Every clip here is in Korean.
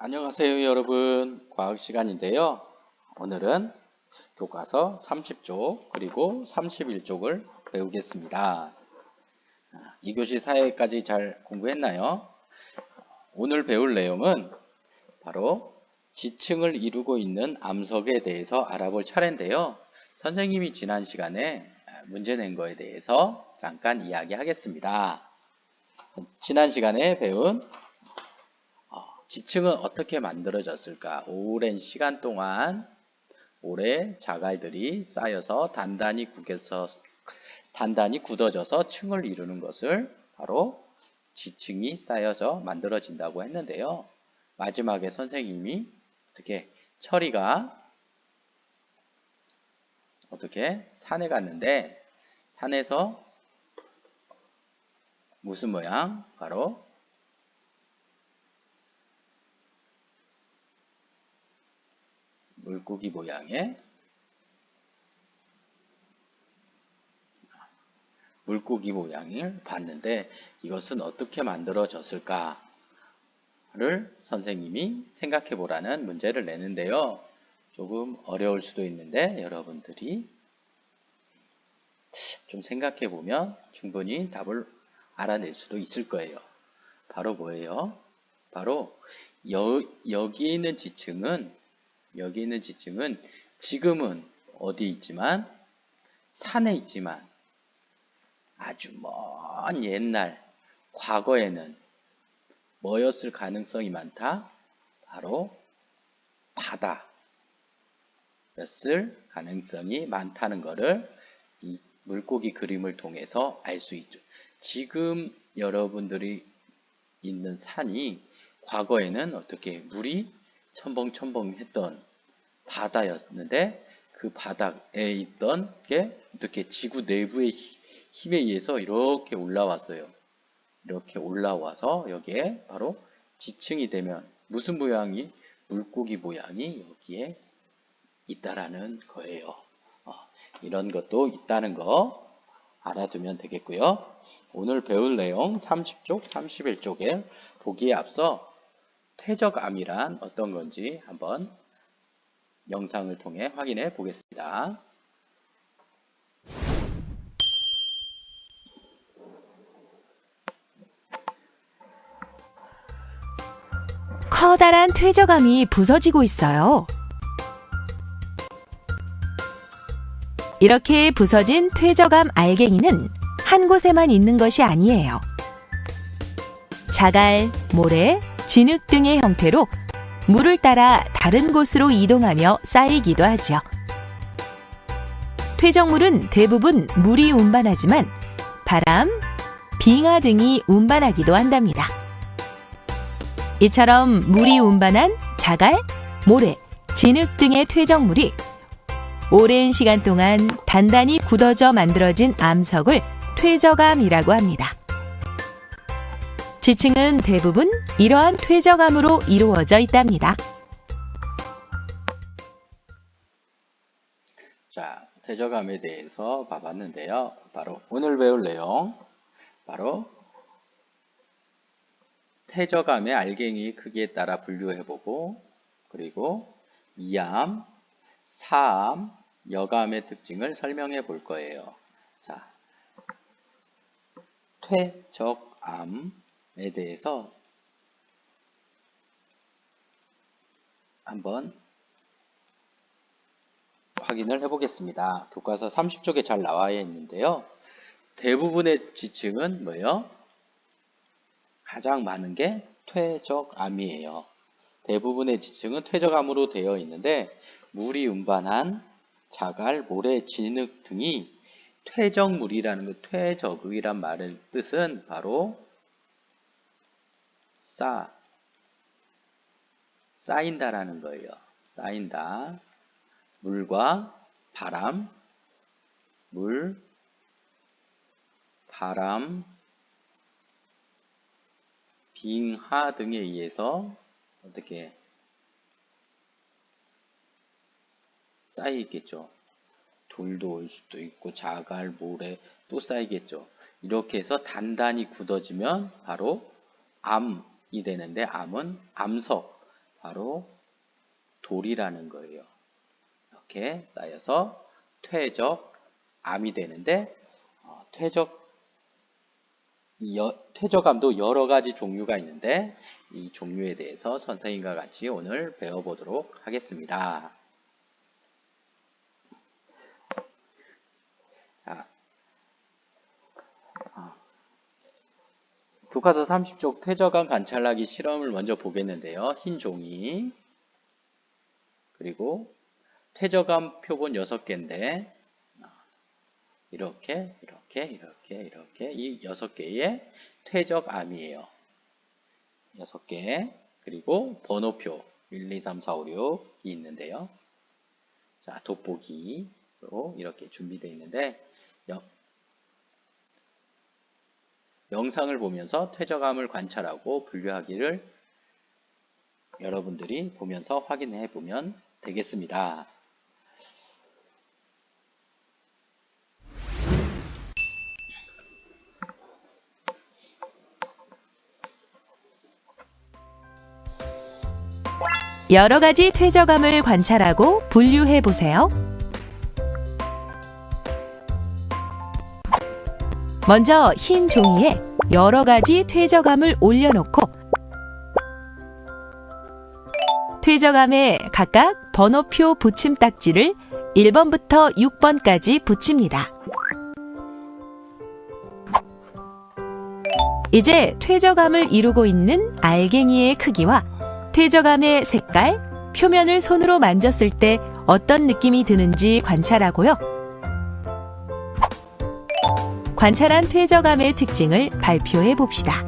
안녕하세요 여러분, 과학 시간인데요. 오늘은 교과서 30쪽 그리고 31쪽을 배우겠습니다. 2교시 사회까지 잘 공부했나요? 오늘 배울 내용은 바로 지층을 이루고 있는 암석에 대해서 알아볼 차례인데요. 선생님이 지난 시간에 문제 낸 거에 대해서 잠깐 이야기하겠습니다. 지난 시간에 배운 지층은 어떻게 만들어졌을까? 오랜 시간 동안 모래 자갈들이 쌓여서 단단히 굳어져서 층을 이루는 것을 바로 지층이 쌓여서 만들어진다고 했는데요. 마지막에 선생님이 철이가 산에 갔는데 산에서 무슨 모양? 바로 물고기 모양의 물고기 모양을 봤는데 이것은 어떻게 만들어졌을까를 선생님이 생각해 보라는 문제를 내는데요. 조금 어려울 수도 있는데 여러분들이 좀 생각해 보면 충분히 답을 알아낼 수도 있을 거예요. 바로 뭐예요? 바로 여기 있는 지층은 지금은 어디 있지만 산에 있지만 아주 먼 옛날 과거에는 뭐였을 가능성이 많다? 바로 바다였을 가능성이 많다는 것을 이 물고기 그림을 통해서 알 수 있죠. 지금 여러분들이 있는 산이 과거에는 물이 첨벙첨벙했던 바다였는데 그 바닥에 있던 게 지구 내부의 힘에 의해서 이렇게 올라왔어요. 이렇게 올라와서 여기에 바로 지층이 되면 무슨 모양이? 물고기 모양이 여기에 있다라는 거예요. 이런 것도 있다는 거 알아두면 되겠고요. 오늘 배울 내용 30쪽, 31쪽에 보기에 앞서 퇴적암이란 어떤 건지 한번 영상을 통해 확인해 보겠습니다. 커다란 퇴적암이 부서지고 있어요. 이렇게 부서진 퇴적암 알갱이는 한 곳에만 있는 것이 아니에요. 자갈, 모래, 진흙 등의 형태로 물을 따라 다른 곳으로 이동하며 쌓이기도 하죠. 퇴적물은 대부분 물이 운반하지만 바람, 빙하 등이 운반하기도 한답니다. 이처럼 물이 운반한 자갈, 모래, 진흙 등의 퇴적물이 오랜 시간 동안 단단히 굳어져 만들어진 암석을 퇴적암이라고 합니다. 지층은 대부분 이러한 퇴적암으로 이루어져 있답니다. 자, 퇴적암에 대해서 봐봤는데요. 바로 오늘 배울 내용, 바로 퇴적암의 알갱이 크기에 따라 분류해보고, 그리고 이암, 사암, 여암의 특징을 설명해 볼 거예요. 자, 퇴적암에 대해서 한번 확인을 해보겠습니다. 교과서 30쪽에 잘 나와 있는데요. 대부분의 지층은 뭐예요? 가장 많은 게 퇴적암이에요. 대부분의 지층은 퇴적암으로 되어 있는데 물이 운반한 자갈, 모래, 진흙 등이 퇴적물이라는 것, 퇴적이란 말의 뜻은 바로 쌓인다라는 거예요. 쌓인다. 물과 바람, 빙하 등에 의해서 쌓이겠죠. 돌도 올 수도 있고 자갈, 모래 또 쌓이겠죠. 이렇게 해서 단단히 굳어지면 바로 암이 되는데 암은 암석, 바로 돌이라는 거예요. 이렇게 쌓여서 퇴적암이 되는데 퇴적암도 여러 가지 종류가 있는데 이 종류에 대해서 선생님과 같이 오늘 배워보도록 하겠습니다. 자, 교과서 30쪽 퇴적암 관찰하기 실험을 먼저 보겠는데요. 흰 종이 그리고 퇴적암 표본 6개인데 이렇게 이 6개의 퇴적암이에요. 6개 그리고 번호표 1, 2, 3, 4, 5, 6이 있는데요. 자, 돋보기로 이렇게 준비되어 있는데 영상을 보면서 퇴적암을 관찰하고 분류하기를 여러분들이 보면서 확인해 보면 되겠습니다. 여러 가지 퇴적암을 관찰하고 분류해 보세요. 먼저 흰 종이에 여러 가지 퇴적암을 올려놓고 퇴적암에 각각 번호표 붙임딱지를 1번부터 6번까지 붙입니다. 이제 퇴적암을 이루고 있는 알갱이의 크기와 퇴적암의 색깔, 표면을 손으로 만졌을 때 어떤 느낌이 드는지 관찰하고요. 관찰한 퇴적암의 특징을 발표해 봅시다.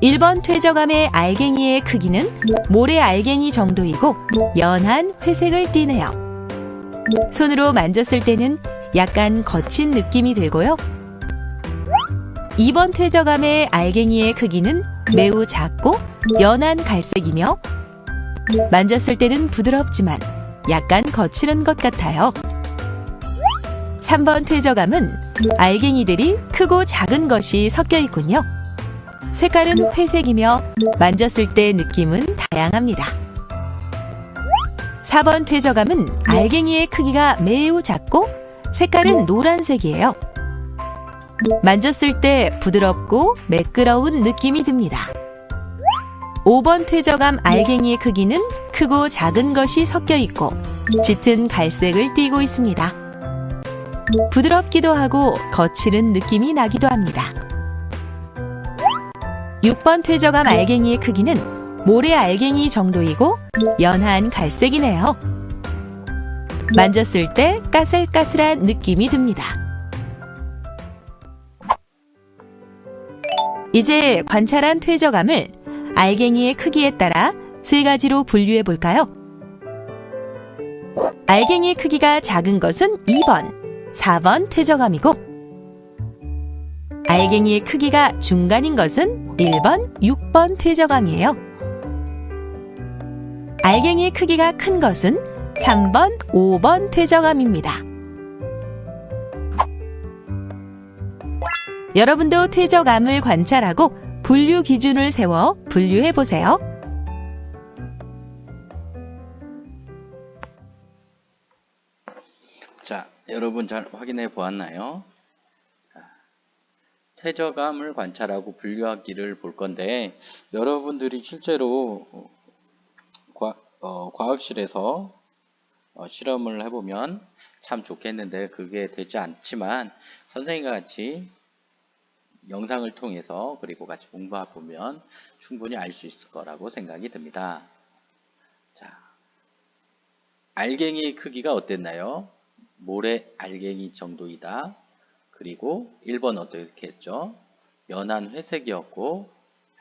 1번 퇴적암의 알갱이의 크기는 모래 알갱이 정도이고 연한 회색을 띠네요. 손으로 만졌을 때는 약간 거친 느낌이 들고요. 2번 퇴적암의 알갱이의 크기는 매우 작고 연한 갈색이며 만졌을 때는 부드럽지만 약간 거칠은 것 같아요. 3번 퇴적암은 알갱이들이 크고 작은 것이 섞여 있군요. 색깔은 회색이며 만졌을 때 느낌은 다양합니다. 4번 퇴적암은 알갱이의 크기가 매우 작고 색깔은 노란색이에요. 만졌을 때 부드럽고 매끄러운 느낌이 듭니다. 5번 퇴적암 알갱이의 크기는 크고 작은 것이 섞여 있고 짙은 갈색을 띠고 있습니다. 부드럽기도 하고 거칠은 느낌이 나기도 합니다. 6번 퇴적암 알갱이의 크기는 모래 알갱이 정도이고 연한 갈색이네요. 만졌을 때 까슬까슬한 느낌이 듭니다. 이제 관찰한 퇴적암을 알갱이의 크기에 따라 3가지로 분류해 볼까요? 알갱이 크기가 작은 것은 2번, 4번 퇴적암이고 알갱이의 크기가 중간인 것은 1번, 6번 퇴적암이에요. 알갱이의 크기가 큰 것은 3번, 5번 퇴적암입니다. 여러분도 퇴적암을 관찰하고 분류 기준을 세워 분류해 보세요. 자, 여러분 잘 확인해 보았나요? 퇴적암을 관찰하고 분류하기를 볼 건데 여러분들이 실제로 과학실에서 실험을 해보면 참 좋겠는데 그게 되지 않지만 선생님과 같이 영상을 통해서 그리고 같이 공부해 보면 충분히 알 수 있을 거라고 생각이 듭니다. 자, 알갱이 크기가 어땠나요? 모래 알갱이 정도이다. 그리고 1번 어떻게 했죠? 연한 회색이었고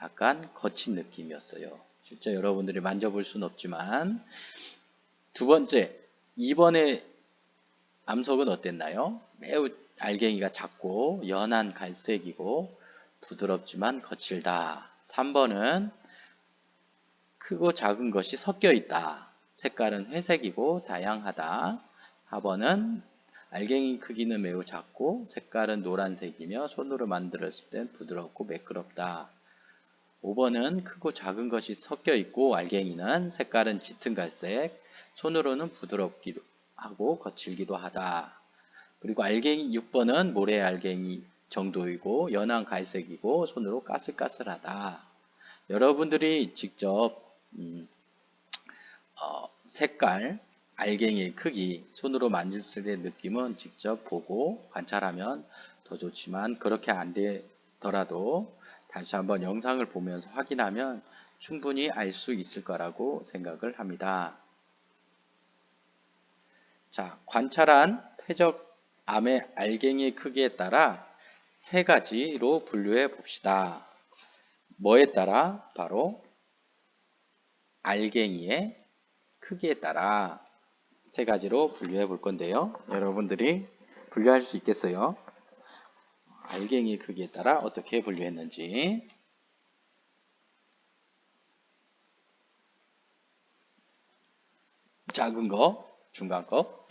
약간 거친 느낌이었어요. 실제 여러분들이 만져볼 수는 없지만 두 번째, 2번의 암석은 어땠나요? 매우 알갱이가 작고 연한 갈색이고 부드럽지만 거칠다. 3번은 크고 작은 것이 섞여 있다. 색깔은 회색이고 다양하다. 4번은 알갱이 크기는 매우 작고 색깔은 노란색이며 손으로 만들었을 땐 부드럽고 매끄럽다. 5번은 크고 작은 것이 섞여 있고 알갱이는 색깔은 짙은 갈색, 손으로는 부드럽기도 하고 거칠기도 하다. 그리고 알갱이 6번은 모래 알갱이 정도이고 연한 갈색이고 손으로 까슬까슬하다. 여러분들이 직접 색깔, 알갱이의 크기, 손으로 만졌을 때 느낌은 직접 보고 관찰하면 더 좋지만 그렇게 안 되더라도 다시 한번 영상을 보면서 확인하면 충분히 알 수 있을 거라고 생각을 합니다. 자, 관찰한 퇴적암의 알갱이의 크기에 따라 세 가지로 분류해 봅시다. 뭐에 따라? 바로 알갱이의 크기에 따라 세 가지로 분류해 볼 건데요. 여러분들이 분류할 수 있겠어요? 알갱이 크기에 따라 어떻게 분류했는지. 작은 거, 중간 거,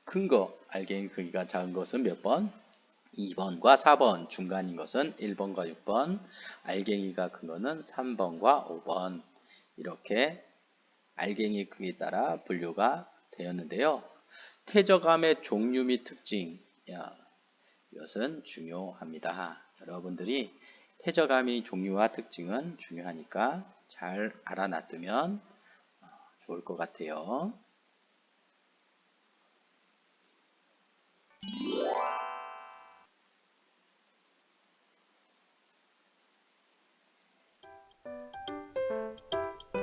큰 거. 알갱이 크기가 작은 것은 몇 번? 2번과 4번. 중간인 것은 1번과 6번. 알갱이가 큰 거는 3번과 5번. 이렇게 알갱이 크기에 따라 분류가 되었는데요. 퇴적암의 종류 및 특징, 이것은 중요합니다. 여러분들이 퇴적암의 종류와 특징은 중요하니까 잘 알아놔두면 좋을 것 같아요.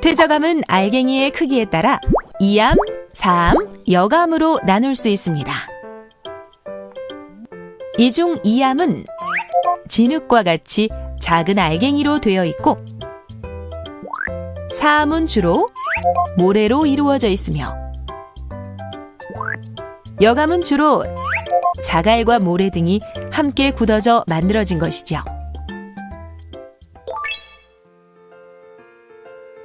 퇴적암은 알갱이의 크기에 따라 2암, 4암, 여감으로 나눌 수 있습니다. 이 중 2암은 진흙과 같이 작은 알갱이로 되어 있고 4암은 주로 모래로 이루어져 있으며 여감은 주로 자갈과 모래 등이 함께 굳어져 만들어진 것이죠.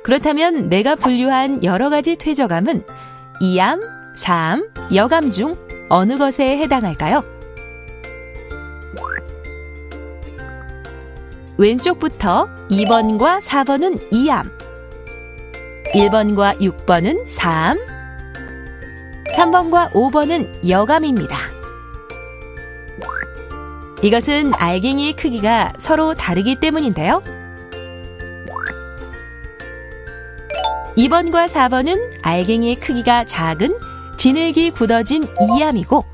그렇다면 내가 분류한 여러 가지 퇴적암은 2암, 4암, 여감 중 어느 것에 해당할까요? 왼쪽부터 2번과 4번은 2암, 1번과 6번은 4암, 3번과 5번은 여감입니다. 이것은 알갱이의 크기가 서로 다르기 때문인데요. 2번과 4번은 알갱이의 크기가 작은 진흙이 굳어진 2암이고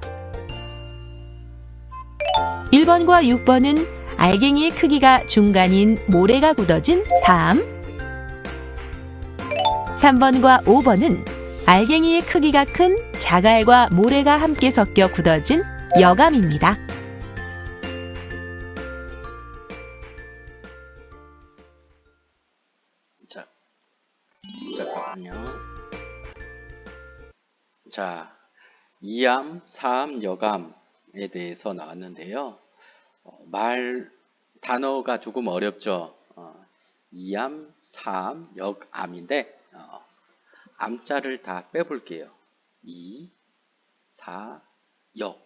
1번과 6번은 알갱이의 크기가 중간인 모래가 굳어진 4암 3번과 5번은 알갱이의 크기가 큰 자갈과 모래가 함께 섞여 굳어진 여감입니다. 잠깐만요. 자, 2암, 4암, 여감에 대해서 나왔는데요. 단어가 조금 어렵죠. 2암, 4암, 여감인데 암자를 다 빼볼게요. 2, 4, 역.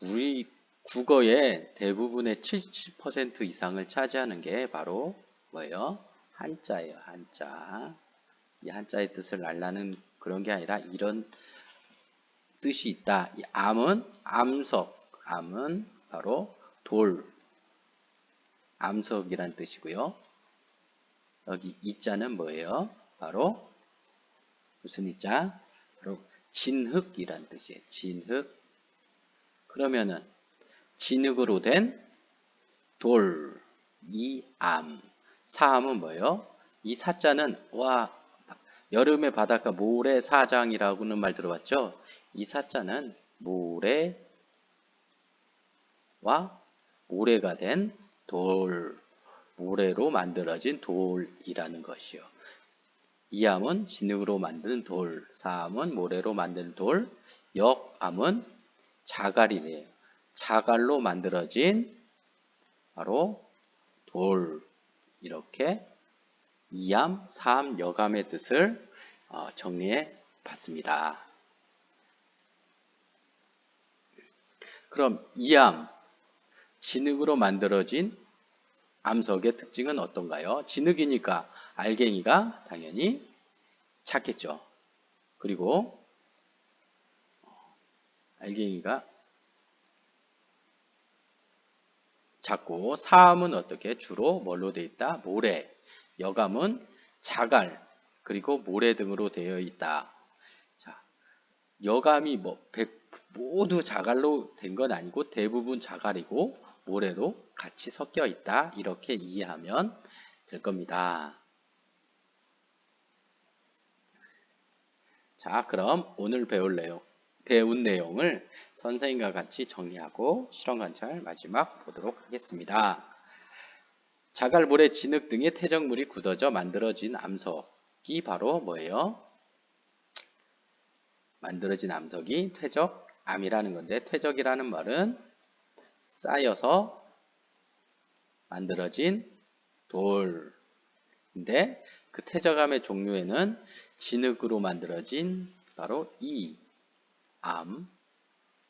우리 국어의 대부분의 70% 이상을 차지하는 게 바로 뭐예요? 한자예요. 한자. 이 한자의 뜻을 알라는 그런 게 아니라 이런 뜻이 있다. 이 암은 암석. 암은 바로 돌. 암석이란 뜻이고요. 여기 이자는 뭐예요? 바로 무슨 이자? 바로 진흙이란 뜻이에요. 진흙. 그러면은 진흙으로 된 돌, 이 암. 사암은 뭐예요? 이 사자는 여름의 바닷가 모래사장이라고는 말 들어봤죠? 이 사자는 모래와 모래가 된 돌, 모래로 만들어진 돌이라는 것이요. 이암은 진흙으로 만든 돌, 사암은 모래로 만든 돌, 역암은 자갈이래요. 자갈로 만들어진 바로 돌. 이렇게 2암, 4암, 여감의 뜻을 정리해 봤습니다. 그럼 2암, 진흙으로 만들어진 암석의 특징은 어떤가요? 진흙이니까 알갱이가 당연히 작겠죠. 그리고 알갱이가 작고, 사암은 어떻게? 주로 뭘로 되어 있다? 모래. 여감은 자갈, 그리고 모래 등으로 되어 있다. 자, 여감이 모두 자갈로 된 건 아니고 대부분 자갈이고 모래로 같이 섞여 있다. 이렇게 이해하면 될 겁니다. 자, 그럼 오늘 배운 내용을 선생님과 같이 정리하고 실험 관찰 마지막 보도록 하겠습니다. 자갈, 모래, 진흙 등의 퇴적물이 굳어져 만들어진 암석이 바로 뭐예요? 만들어진 암석이 퇴적암이라는 건데, 퇴적이라는 말은 쌓여서 만들어진 돌인데, 그 퇴적암의 종류에는 진흙으로 만들어진 바로 이암,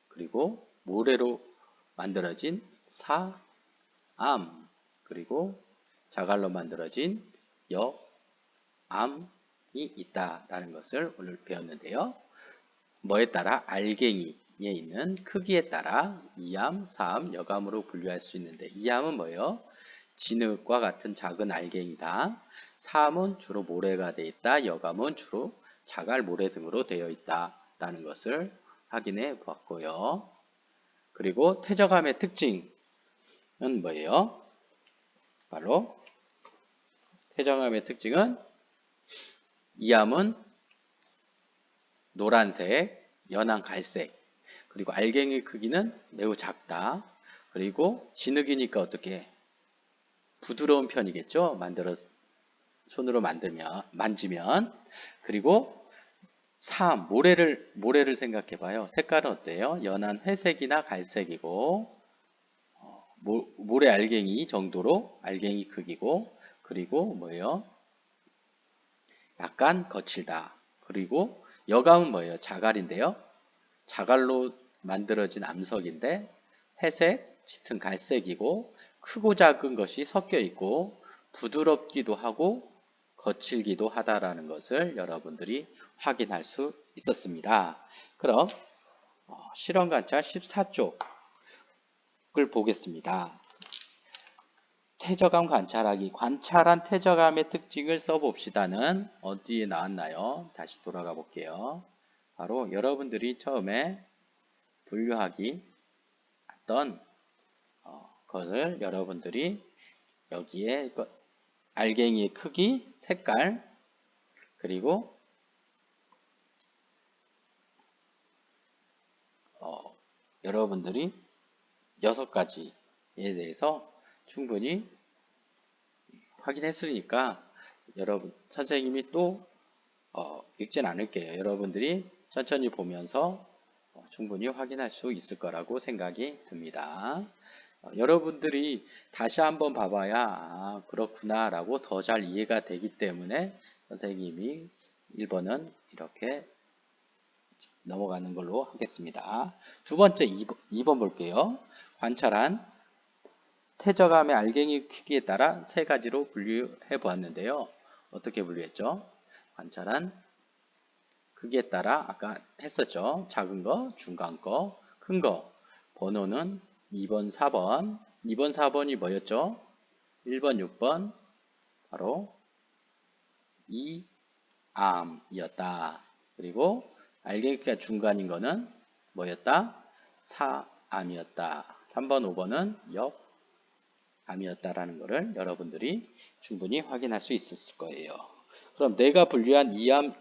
그리고 모래로 만들어진 사암, 그리고 자갈로 만들어진 여암이 있다라는 것을 오늘 배웠는데요. 뭐에 따라? 알갱이에 있는 크기에 따라 이암, 사암, 여감으로 분류할 수 있는데, 이암은 뭐예요? 진흙과 같은 작은 알갱이다. 사암은 주로 모래가 되어 있다. 여감은 주로 자갈, 모래 등으로 되어 있다라는 것을 확인해 보았고요. 그리고 퇴적암의 특징은 뭐예요? 바로 퇴적암의 특징은 이암은 노란색, 연한 갈색, 그리고 알갱이 크기는 매우 작다. 그리고 진흙이니까 어떻게 부드러운 편이겠죠? 손으로 만지면. 그리고 사암, 모래를 생각해 봐요. 색깔은 어때요? 연한 회색이나 갈색이고, 모래 알갱이 정도로 알갱이 크기고, 그리고 뭐예요? 약간 거칠다. 그리고 여감은 뭐예요? 자갈인데요. 자갈로 만들어진 암석인데 회색, 짙은 갈색이고 크고 작은 것이 섞여 있고 부드럽기도 하고 거칠기도 하다라는 것을 여러분들이 확인할 수 있었습니다. 그럼 실험 관찰 14쪽을 보겠습니다. 퇴적암 관찰하기. 관찰한 퇴적암의 특징을 써봅시다는 어디에 나왔나요? 다시 돌아가 볼게요. 바로 여러분들이 처음에 분류하기 했던 것을 여러분들이 여기에 알갱이의 크기, 색깔, 그리고 여러분들이 6가지에 대해서 충분히 확인했으니까 여러분 선생님이 또 읽진 않을게요. 여러분들이 천천히 보면서 충분히 확인할 수 있을 거라고 생각이 듭니다. 여러분들이 다시 한번 봐봐야 그렇구나 라고 더 잘 이해가 되기 때문에 선생님이 1번은 이렇게 넘어가는 걸로 하겠습니다. 두 번째 2번 볼게요. 관찰한 퇴적암의 알갱이 크기에 따라 3가지로 분류해 보았는데요. 어떻게 분류했죠? 관찰한 크기에 따라 아까 했었죠. 작은 거, 중간 거, 큰 거. 번호는 2번, 4번. 2번, 4번이 뭐였죠? 1번, 6번 바로 이암이었다. 그리고 알갱이 크기가 중간인 거는 뭐였다? 사암이었다. 3번, 5번은 역암이었다라는 것을 여러분들이 충분히 확인할 수 있었을 거예요. 그럼 내가 분류한 이암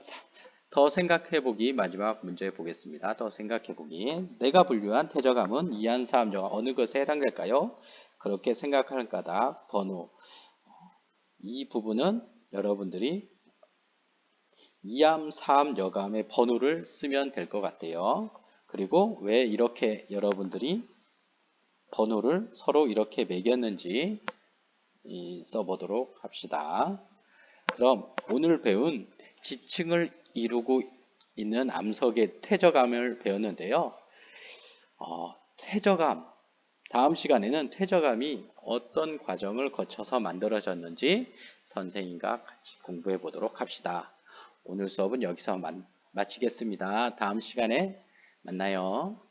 더 생각해보기 마지막 문제 보겠습니다. 더 생각해보기. 내가 분류한 퇴적암은 이암, 사암, 여감 어느 것에 해당될까요? 그렇게 생각하는 까닭 번호. 이 부분은 여러분들이 이암, 사암, 여감의 번호를 쓰면 될 것 같아요. 그리고 왜 이렇게 여러분들이 번호를 서로 이렇게 매겼는지 써보도록 합시다. 그럼 오늘 배운 지층을 이루고 있는 암석의 퇴적암을 배웠는데요. 퇴적암, 다음 시간에는 퇴적암이 어떤 과정을 거쳐서 만들어졌는지 선생님과 같이 공부해 보도록 합시다. 오늘 수업은 여기서 마치겠습니다. 다음 시간에 만나요.